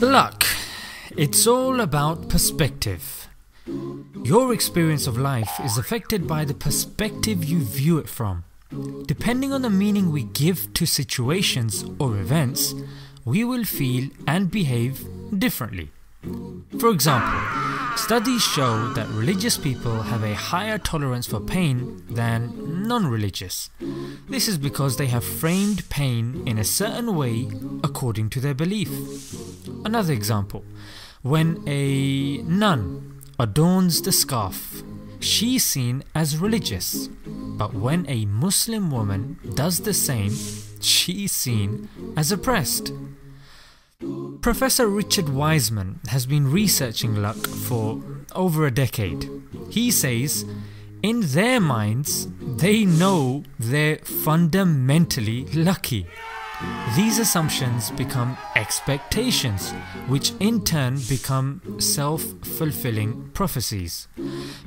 Luck. It's all about perspective. Your experience of life is affected by the perspective you view it from. Depending on the meaning we give to situations or events, we will feel and behave differently. For example, studies show that religious people have a higher tolerance for pain than non-religious. This is because they have framed pain in a certain way according to their belief. Another example, when a nun adorns the scarf, she's seen as religious, but when a Muslim woman does the same, she's seen as oppressed. Professor Richard Wiseman has been researching luck for over a decade. He says, in their minds, they know they're fundamentally lucky. These assumptions become expectations, which in turn become self-fulfilling prophecies.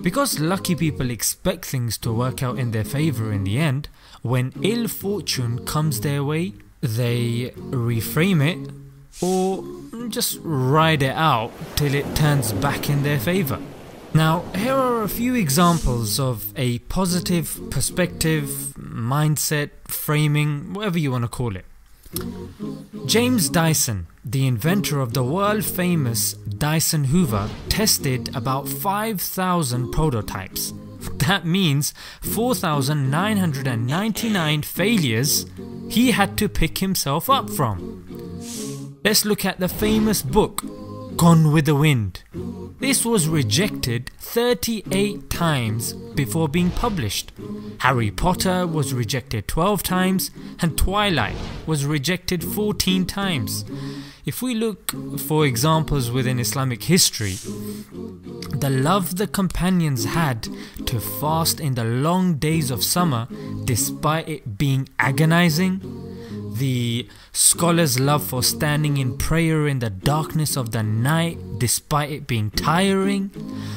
Because lucky people expect things to work out in their favour in the end, when ill fortune comes their way, they reframe it or just ride it out till it turns back in their favour. Now, here are a few examples of a positive perspective, mindset, framing, whatever you want to call it. James Dyson, the inventor of the world famous Dyson Hoover, tested about 5,000 prototypes. That means 4,999 failures he had to pick himself up from. Let's look at the famous book, Gone with the Wind. This was rejected 38 times before being published. Harry Potter was rejected 12 times and Twilight was rejected 14 times. If we look for examples within Islamic history, the love the companions had to fast in the long days of summer despite it being agonizing, the scholars' love for standing in prayer in the darkness of the night despite it being tiring,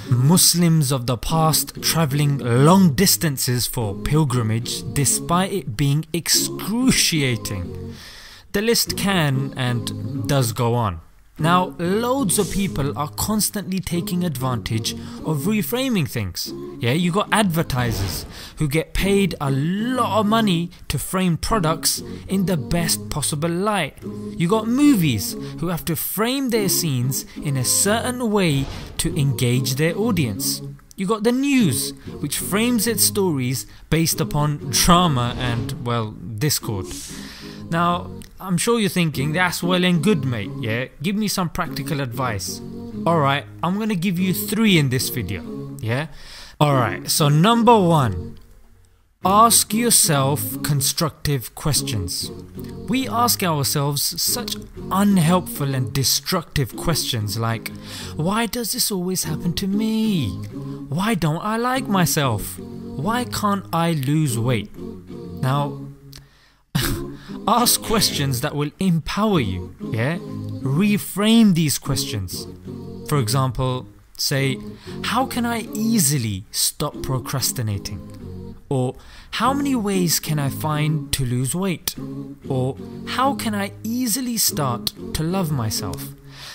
Muslims of the past travelling long distances for pilgrimage despite it being excruciating. The list can and does go on. Now, loads of people are constantly taking advantage of reframing things. Yeah, you got advertisers who get paid a lot of money to frame products in the best possible light. You got movies who have to frame their scenes in a certain way to engage their audience. You got the news, which frames its stories based upon drama and, well, discord. Now, I'm sure you're thinking, that's well and good, mate, yeah? Give me some practical advice. Alright, I'm gonna give you 3 in this video, yeah? Alright, so number 1, ask yourself constructive questions. We ask ourselves such unhelpful and destructive questions like, why does this always happen to me? Why don't I like myself? Why can't I lose weight? Now, ask questions that will empower you, yeah? Reframe these questions. For example, say, how can I easily stop procrastinating? Or, how many ways can I find to lose weight? Or, how can I easily start to love myself?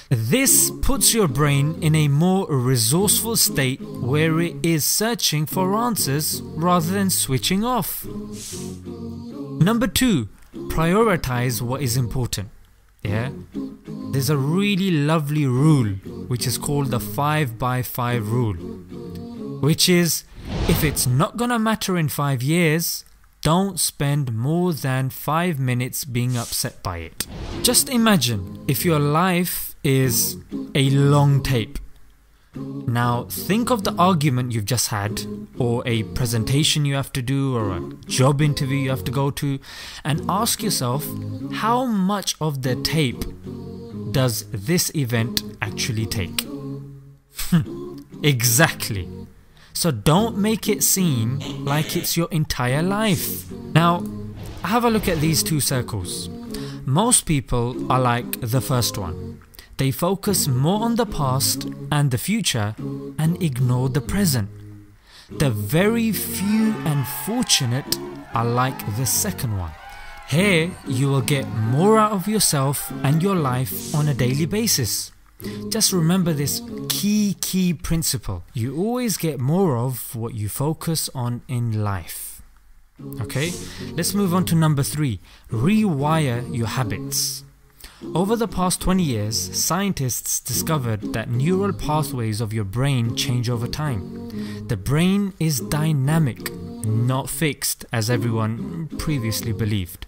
This puts your brain in a more resourceful state where it is searching for answers rather than switching off. Number 2, prioritize what is important. Yeah, there's a really lovely rule which is called the 5x5 rule, which is, if it's not gonna matter in 5 years, don't spend more than 5 minutes being upset by it. Just imagine if your life is a long tape. Now think of the argument you've just had, or a presentation you have to do, or a job interview you have to go to, and ask yourself, how much of the tape does this event actually take? Exactly. So don't make it seem like it's your entire life. Now, have a look at these 2 circles. Most people are like the first one. They focus more on the past and the future and ignore the present. The very few and fortunate are like the second one. Here you will get more out of yourself and your life on a daily basis. Just remember this key principle. You always get more of what you focus on in life. Okay, let's move on to number 3. Rewire your habits. Over the past 20 years, scientists discovered that neural pathways of your brain change over time. The brain is dynamic, not fixed as everyone previously believed.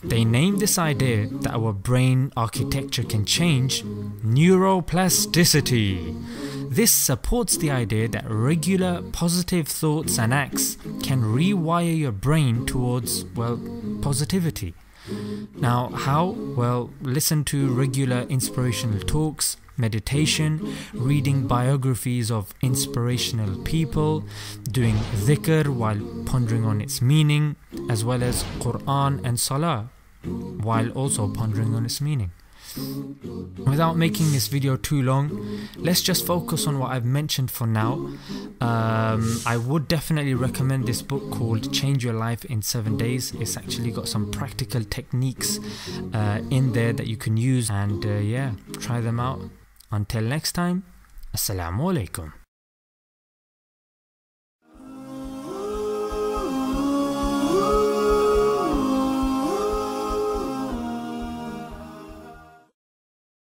They named this idea that our brain architecture can change neuroplasticity. This supports the idea that regular positive thoughts and acts can rewire your brain towards, well, positivity. Now how? Well, listen to regular inspirational talks, meditation, reading biographies of inspirational people, doing dhikr while pondering on its meaning, as well as Quran and Salah while also pondering on its meaning. Without making this video too long, let's just focus on what I've mentioned for now. I would definitely recommend this book called Change Your Life in 7 Days. It's actually got some practical techniques in there that you can use, and yeah, try them out. Until next time, Assalamu alaikum.